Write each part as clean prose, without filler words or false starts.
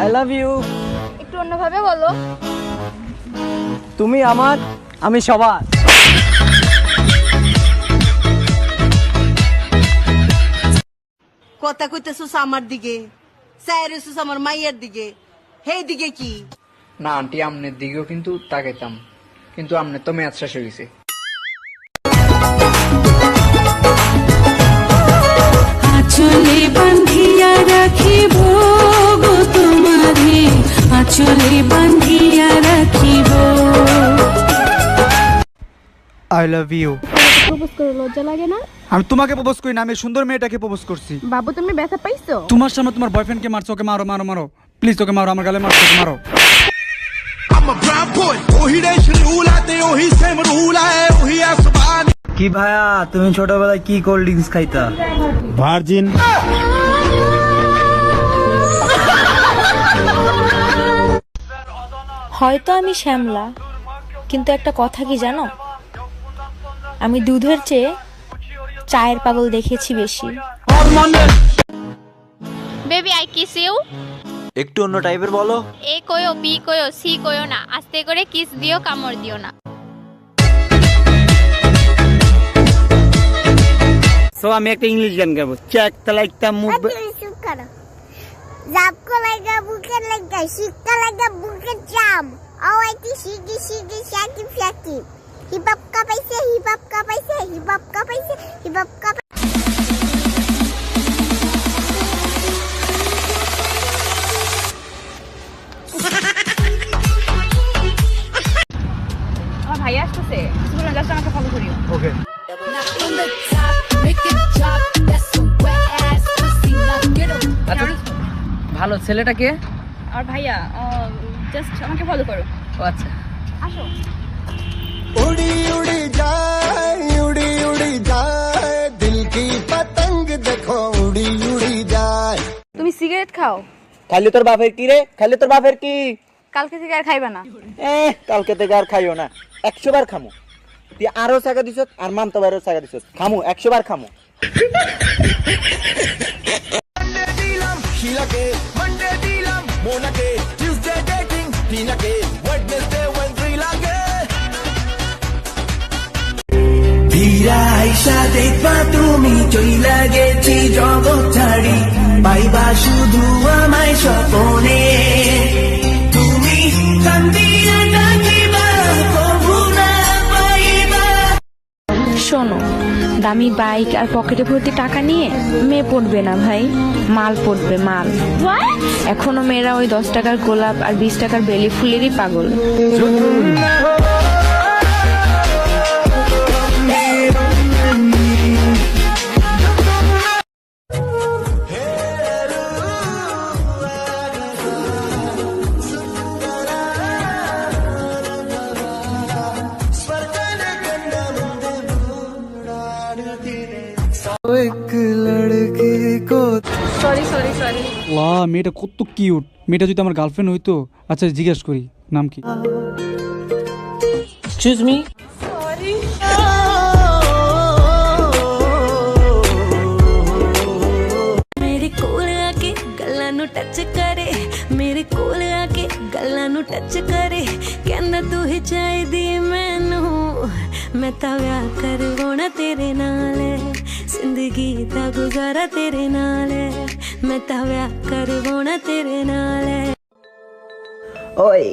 I love you. একটু অন্যভাবে বলো। তুমি আমার, আমি সবার। কথা কইতেছস আমার দিকে, চাইরেছস আমার মাইয়ের দিকে, হেই দিকে কি? না আন্টি, আমনের দিকেও কিন্তু তাকাইতাম, কিন্তু আমনের তো ম্যাচ শেষ হয়ে গেছে। আঁচলে বাঁধিয়া রাখিব গো তোমারে, আঁচলে বাঁধিয়া রাখিব। I love you. প্রপোজ করে লজ্জা লাগে না? আমি তোমাকে প্রপোজ করি না, আমি সুন্দর মেয়েটাকে প্রপোজ করছি। বাবু তুমি ব্যথা পাইছো? তোমার সামনে তোমার বয়ফ্রেন্ডকে মারছো, ওকে মারো মারো মারো, প্লিজ ওকে মারো, আমার গালে মারছো, ওকে মারো। কি ভাইয়া, তুমি ছোটবেলায় কি কোল্ড ড্রিঙ্কস খাইতা? ভার্জিন। হয়তো আমি শ্যামলা, কিন্তু একটা কথা কি জানো, আমি দুধের চেয়ে চায়ের পাগল দেখেছি বেশি। Baby I kiss you. একটু অন্য টাইপের বলো। এ কয়ো, বি কয়ো, সি কয়ো না, আস্তে করে কিস দিও, কামড় দিও না। সো আমি একটা ইংলিশ গান গাবো। চেক লাইকটা মুভ। জাপকো লাগা বুকে লাগা শিক্কা লাগা বুকে জাম আওয়াইতি শিগি শিগি শাকিব শাকিব হিপহপ কাপাইছে হিপহপ কাপাইছে হিপহপ কাপাইছে হিপহপ কাপাইছে। আমার ভাই আসতেছে, তুমি জাস্ট আমাকে ফলো করিও। ওকে। আচ্ছা, ভালো ছেলেটাকে। আর ভাইয়া জাস্ট আমাকে ফলো করো। ও আচ্ছা, আসো। उड़ी उड़ी जाए दिल की पतंग देखो उड़ी उड़ी जाए। তুমি সিগারেট খাও? খালি তোর বাপের কি রে? খালি তোর বাপের কি? কালকে থেকে আর খাইবা না। কালকে থেকে আর খাইও না। 100 বার খামু। তুই আরো টাকা দিছ, আর মানতো বারো টাকা দিছ। খামু 100 বার খামু। शीलाके मंडे डीलम मोनाके ट्यूसडे डेटिंग टीनाके वेडनेसडे वेंसडे लागे धीरा आइशा देखबा तुमी चइला गेছি জগৎ ছাড়ি পাইবা শুধু আমায় স্বপনে তুমি কান্দিয়া ডাকিবা কবু না পাইবা। শোনো, দামি বাইক আর পকেটে ভর্তি টাকা নিয়ে মেয়ে পড়বে না ভাই, মাল পড়বে মাল। এখনো মেয়েরা ওই 10 টাকার গোলাপ আর 20 টাকার বেলি ফুলেরই পাগল। Sorry sorry sorry. মেয়েটা কত কিউট। মেয়েটা যদি আমার গার্লফ্রেন্ড হইতো। আচ্ছা জিজ্ঞেস করি নাম কি? Excuse me. ਮੇਰੇ ਕੋਲ ਆ ਕੇ ਗੱਲਾਂ ਨੂੰ ਟੱਚ ਕਰੇ, ਮੇਰੇ ਕੋਲ ਆ ਕੇ ਗੱਲਾਂ ਨੂੰ ਟੱਚ ਕਰੇ, ਕਹਿੰਦਾ ਤੂੰ ਹੀ ਚਾਹੀਦੀ ਮੈਨੂੰ, ਮੈਂ ਤਾਂ ਵਿਆਹ ਕਰਵਾਉਣਾ ਤੇਰੇ ਨਾਲ, ਜ਼ਿੰਦਗੀ ਦਾ ਗੁਜ਼ਾਰਾ ਤੇਰੇ ਨਾਲ, ਮੈਂ ਤਾਂ ਵਿਆਹ করবোনা তেরে নালে। ওই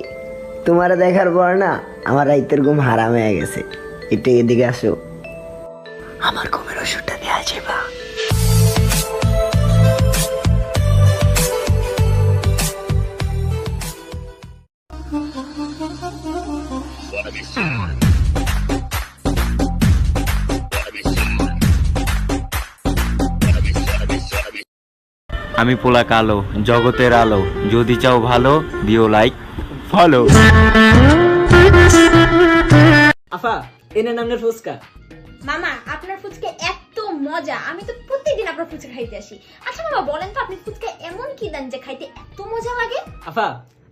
তোমার দেখার পর না আমার রাইতের ঘুম হারাম হয়ে গেছে। একটু এদিকে আসো, আমার ঘুমের ওষুধটা নিয়ে আসবা। আমি পোলা কালো, জগতের আলো, যদি চাও ভালো দিও লাইক ফলো। আফা এনে নামনের ফুচকা। মামা আপনার ফুচকা এত মজা, আমি তো প্রত্যেকদিন আপনার ফুচকা খাইতে আসি। আচ্ছা মামা বলেন তো আপনি ফুচকা এমন কি দেন যে খাইতে এত মজা লাগে? আফা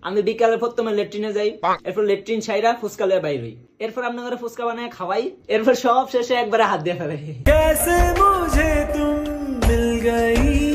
আমি বিকালে প্রথমে লেট্রিনে যাই, এরপর লেট্রিন ছাইরা ফুচকা লয়ে বাইর হই, এরপর আপনাদের ফুচকা বানায় খাওয়াই, এরপর সব শেষে একবারে হাত দিয়ে ফেলে। कैसे मुझे तुम मिल गई